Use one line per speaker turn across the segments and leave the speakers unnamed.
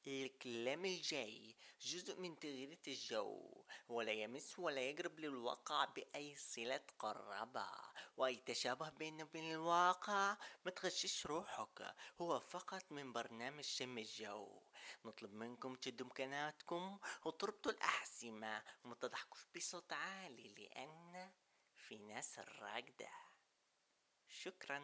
الكلام الجاي جزء من تغيير الجو، ولا يمس ولا يقرب للواقع بأي صلة قرابة، وأي تشابه بينه وبين الواقع ما تغشش روحك. هو فقط من برنامج شم الجو. نطلب منكم تشدوا مكاناتكم وتربطوا الأحزمة وما تضحكوش بصوت عالي، لأن في ناس راقدة. شكرا.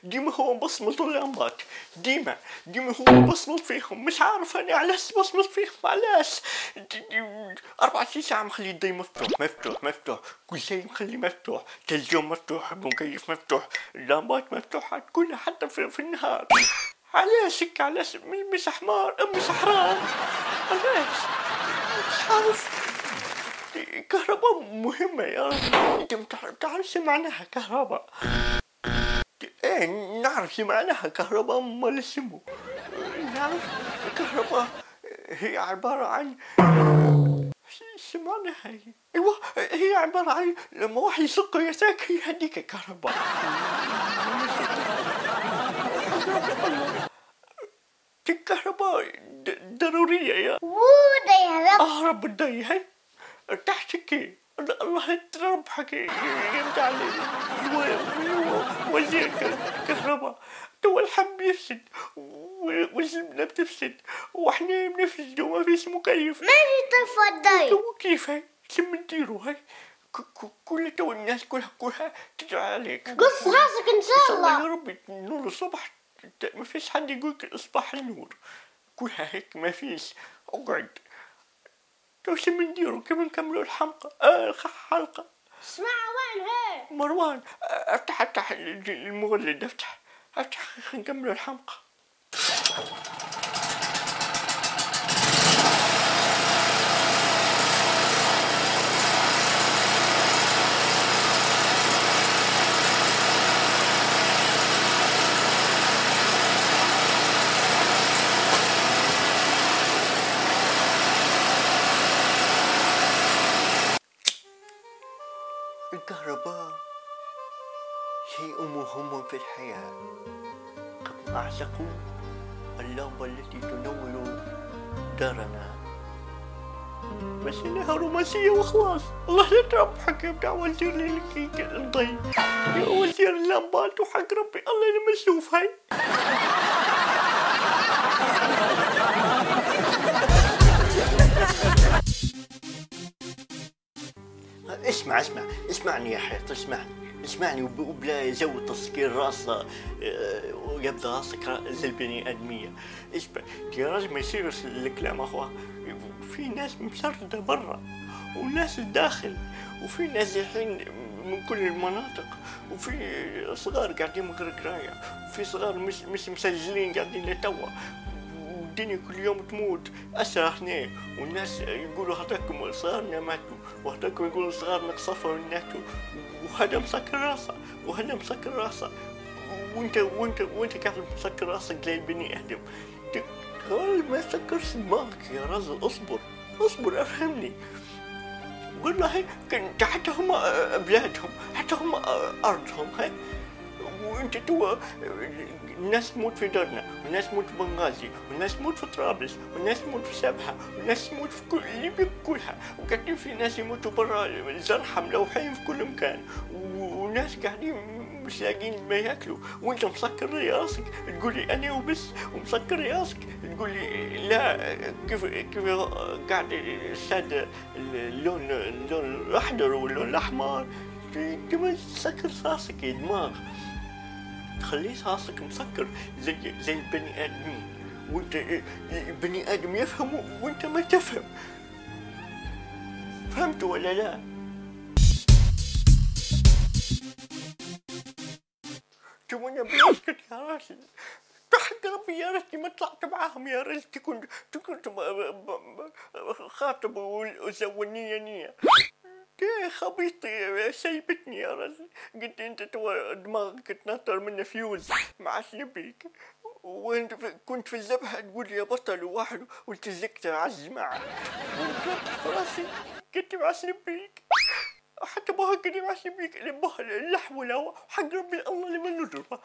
ديما هو بصمت اللمبات، ديما هو بصمت فيهم. مش عارف انا علاش بصمت فيهم، علاش 24 ساعة مخلي الضي مفتوح، كل شيء مخلي مفتوح، تلفزيون مفتوح، مكيف مفتوح، اللمبات مفتوحة كلها حتى في النهار. علاش هيك؟ علاش مش حمار مش حرام؟ علاش؟ مش عارف. كهرباء مهمة يا رجل، انت متعرفش معناها كهرباء؟ ايه نعرف شو معناها كهرباء، امال اسمه نعرف. الكهرباء هي عبارة عن شو معناها هي؟ ايوه هي عبارة عن لما واحد يسق يساك هي هديك كهرباء. الكهرباء ضرورية يا رب الضي. هاي تحتكي الله يتربحك يمتع علي وزير كهرباء. تو الحب يفسد والزبنة بتفسد واحنا بنفسد وما فيش مكيف.
ماني تفضل
تو كيف هاي؟ شم نديرو هاي؟ كل تو الناس كلها تدعي عليك.
قص راسك ان شاء الله.
يا ربي نور الصبح ما فيش حد يقولك اصبح النور، كلها هيك ما فيش. اقعد تو شم نديرو؟ كيف نكملوا الحلقة؟
اسمع وين هي؟
مروان افتح المولد، افتح نكملوا الحلقة. الكهرباء شيء مهم في الحياة. قد أعشقوا اللمبة التي تنور دارنا، بس إنها رومانسية وخلاص. الله لا تربحك يا بتاع وزير الضي، يا وزير اللمبات وحق ربي الله لما نشوف هاي. اسمعني يا حيط، اسمعني وبلا جو تسكير راسه ويبدا راسك زي البني ادميه. اسمع يا راجل، ما يصيرش الكلام اخوه. في ناس مسردة برا وناس الداخل، وفي ناس جايين من كل المناطق، وفي صغار قاعدين من غير قرايه، وفي صغار مش مسجلين قاعدين لتوا. الدنيا كل يوم تموت أسرى هنا، والناس يقولوا هذاكم صغارنا ماتوا، وهذاكم يقولوا صغارنا قصفوا وناتوا، وهذا مسكر راسه وهذا مسكر راسه، وانت قاعد مسكر راسك زي البني ادم. ما تسكرش دماغك يا رجل، اصبر افهمني. والله كنت حتى هم بلادهم، حتى هم ارضهم هاي، وانت تو الناس تموت في درنا، والناس تموت في بنغازي، والناس تموت في طرابلس، والناس تموت في سبحة، والناس تموت في كل ليبيا كلها، وقاعدين في ناس يموتوا برا الزرحة ملوحين في كل مكان، وناس قاعدين مش لاقين ما ياكلوا، وانت مسكر راسك تقول لي انا وبس، ومسكر راسك تقول لي لا. كيف قاعد السادة اللون الاحمر واللون الاحمر، انت ما تسكر راسك يا دماغ، خليت راسك مسكر زي البني ادمين، وانت البني ادم يفهم وانت ما تفهم. فهمت ولا لا؟ وانا بيسكت يا راجل. تحت ربي يا ريتني ما طلعت معاهم، يا ريتني كنت خاطب وزونية نية. يا خبيطي سيبتني يا رجل. قلت انت دماغك تنطر من فيوز مع سنبيك، وانت كنت في الذبحة تقول لي يا بطل واحد والتزكت على الجماعة، وانت في راسي قلت مع سنبيك. حتى ما هكذا مع سنبيك اللحم ولا حق ربي الله لما نضربه.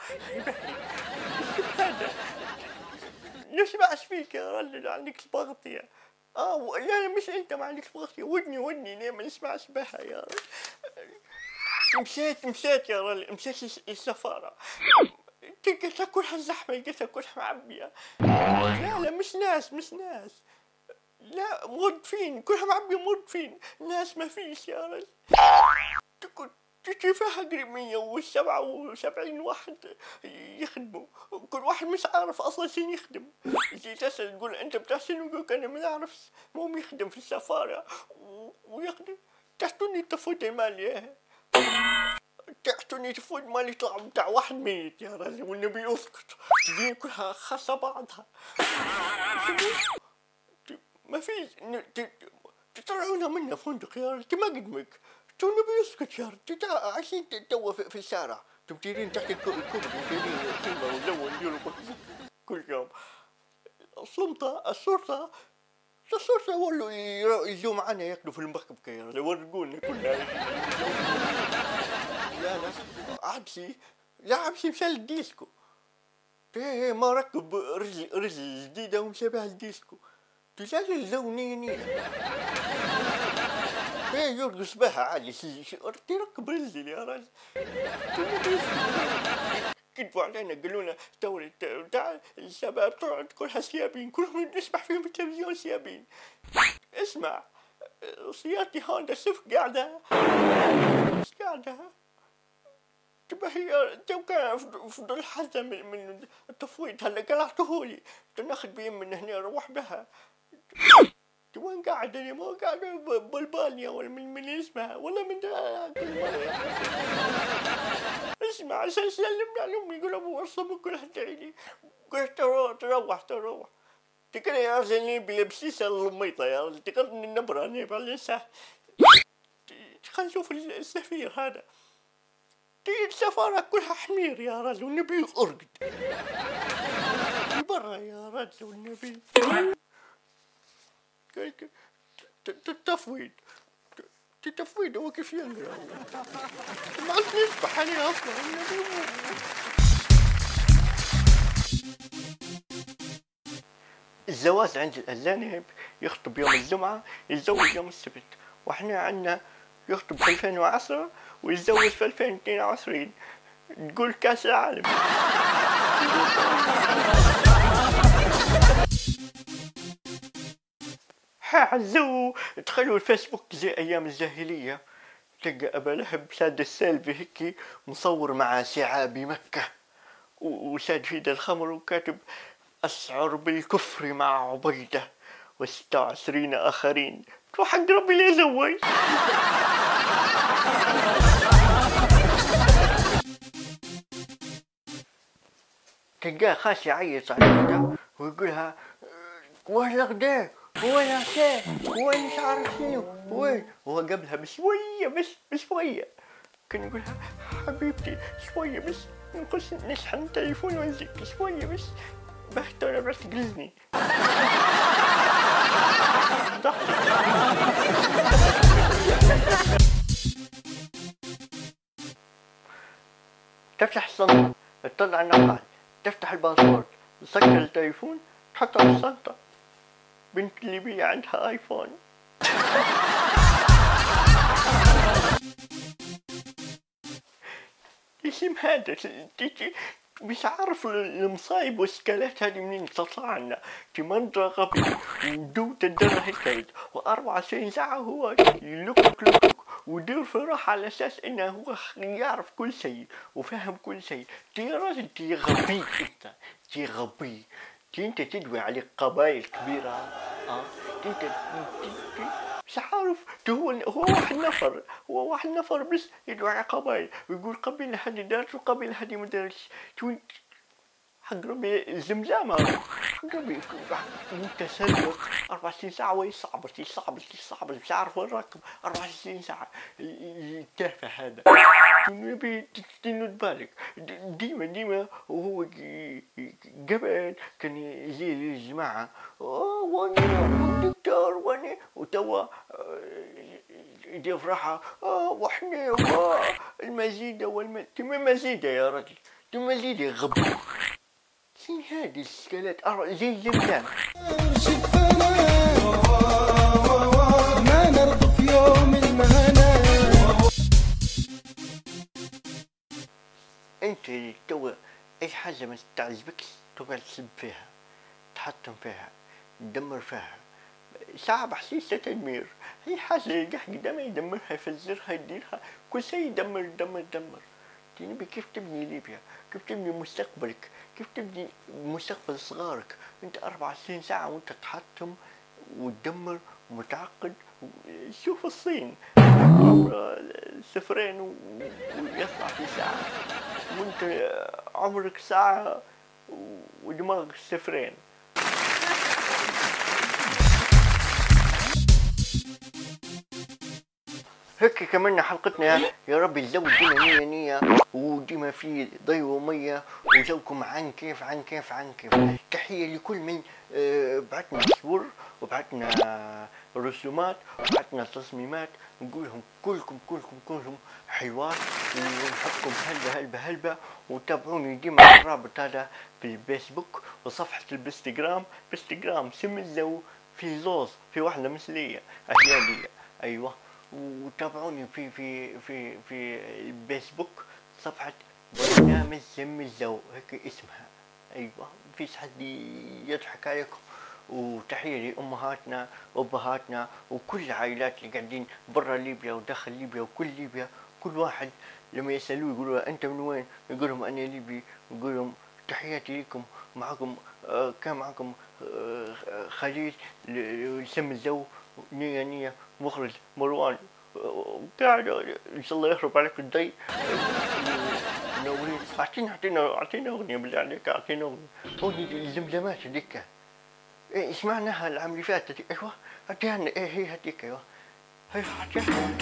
هذا نسمعش فيك يا رجل، عندك البغطية. لا مش انت ما عندكش بغطية، ودني ليه ما نسمعش بها يا رجل. مشيت يا رجل، مشيت للسفارة، لقيتها كلها زحمة، لقيتها كلها معبية. لا مش ناس، لا موظفين كلها معبية، موظفين، ناس ما فيش يا رجل. فيها قريب 177 واحد يخدموا، كل واحد مش عارف اصلا شنو يخدم. جيت اسال تقول انت بتاع شنو؟ يقول انا ما نعرفش، المهم يخدم في السفاره ويخدم. تعطوني التفوت مالي، تعطوني تفوت مالي طلع بتاع واحد ميت يا رجل، والنبي اسكت. تجيني كلها خاصه بعضها. ما فيش تطلعونا منها فندق يا رجل، ما قدمك. تو نبي يسكت يا رجل، عايشين توا في الشارع، تمتيرين تحت الكوبري، تمتيرين خيمة ولو نديروا كل يوم. الشرطة ولوا يجوا معنا ياكلوا في المركب يا رجل، يورقونا كلها. لا عبسي، لا عبسي مشى للديسكو. ما ركب رجل جديدة ومشى بها الديسكو، تجاه اللونية. يرقص بها عادي، تركب رجل يا راجل. كذبوا علينا قالوا لنا تعال الشباب تقعد كلها سيابين، كلهم نسمع فيهم بالتلفزيون سيابين. اسمع سيارتي هوندا صفر قاعدة، مش قاعدة. تبقى هي تو كان في الحزة من التفويض، هلا قلعتهولي ناخذ بيم من هنا نروح بها. وين قاعد انا؟ مو قاعد بالبانيا ولا من اسمها ولا من اسمع عشان سلمنا عليهم يقولوا ابو وصلوا كلها تعيني. قلت تروح تكره يا رجل بلبسيس اللميطه يا رجل، تقرن النبره انا بالانسان. خلينا نشوف السفير هذا، السفارة كلها حمير يا رجل والنبي ارقد برا يا رجل والنبي. التفويض هو كيف ينقرا؟ ما عرفت نسبح عليه اصلا. الزواج عند الأجانب يخطب يوم الجمعة يتزوج يوم السبت، واحنا عندنا يخطب في 2010 ويتزوج في 2022. تقول كاس العالم. عزو دخلوا الفيسبوك زي ايام الجاهليه، تلقى ابا لهب شاد السيلفي هيك مصور مع شعاب مكه وشاد في يده الخمر وكاتب اشعر بالكفر مع عبيده و26 اخرين. حق ربي ليه زوج. تلقاه خاش يعيط على الغدا ويقولها وين الغدا؟ وين عشاء؟ وين مش عارف شنو؟ وين؟ هو قبلها بشوية بشوية كان يقولها حبيبتي شوية بس نخش نشحن التليفون ونزيك شوية بس بحتى بس تقلزني. تفتح الصندوق تطلع النقال، تفتح الباسورد تسكر التليفون تحطه في الشنطة. بنت الليبية عندها ايفون. اسم هذا مش عارف المصايب والشكالات هذه منين تطلع لنا. في منطقة غبي ودوت الدرة هيك و24 ساعة هو يلوكك ودير في روحه على اساس انه هو يعرف كل شيء وفهم كل شيء. تي راجل تي غبي، تي غبي، انت تدوي عليك قبائل كبيرة. انت مش عارف، هو واحد نفر، هو واحد نفر بس يدعو على قبائل ويقول قبيلة هذه دارت وقبيلة هذه ما دارتش. حق ربي الزمزامة، حق ربي متسلق 24 ساعة ويصعبط مش عارف وين راكب 24 ساعة. التافه هذا نبي تنود بالك. ديما وهو قبل كان يجي للجماعة وانا دكتور وانا وتوا يدي فرحة وحنا المزيدة تما مزيدة يا رجل، تما مزيدة غبي. شنو هادي الشكلات زي الزمزام. ما نرضى في يوم المهنة. انت توا اي حاجة ما تعجبكش تقعد تسب فيها، تحطم فيها، تدمر فيها. صعب حسيسة تدمير. اي حاجة يلقاها قدامها يدمرها، يفجرها، يديرها، كل شيء يدمر يدمر يدمر. نبي كيف تبني ليبيا، كيف تبني مستقبلك، كيف تبني مستقبل صغارك. انت 24 ساعة وانت تحطم وتدمر ومتعقد. شوف الصين عمرها 0 ويطلع في ساعة، وانت عمرك ساعة ودماغك 0. هيك كمان حلقتنا. يا رب الجو ديما مية نية وديما في ضي ومية وجوكم عن كيف عن كيف عن كيف. تحية لكل من بعتنا صور وبعتنا رسومات وبعتنا تصميمات. نقولهم كلكم حلوات ونحبكم هلبة. وتابعوني ديما على الرابط هذا في الفيسبوك وصفحة الانستغرام سم الزو في زوز في واحدة مثلية أهيالية. أيوة. وتابعوني في الفيسبوك صفحة برنامج سم الزو هيك اسمها. ايوه مفيش حد يضحك عليكم. وتحية لأمهاتنا وأبهاتنا وكل العائلات اللي قاعدين برا ليبيا وداخل ليبيا وكل ليبيا. كل واحد لما يسألوه يقولوا أنت من وين؟ يقول لهم أنا ليبي. يقول لهم تحياتي لكم. معكم كان معكم خليل سم الزو نية مخرج مروان قاعد ان شاء الله يخرب عليك الضي. منورين. اعطينا اغنيه بالله عليك، اعطينا اغنيه الزمزمات هذيك. ايه سمعناها العام اللي فات. ايوه اعطيها لنا. ايه هي هذيك. ايوه هي اعطيها.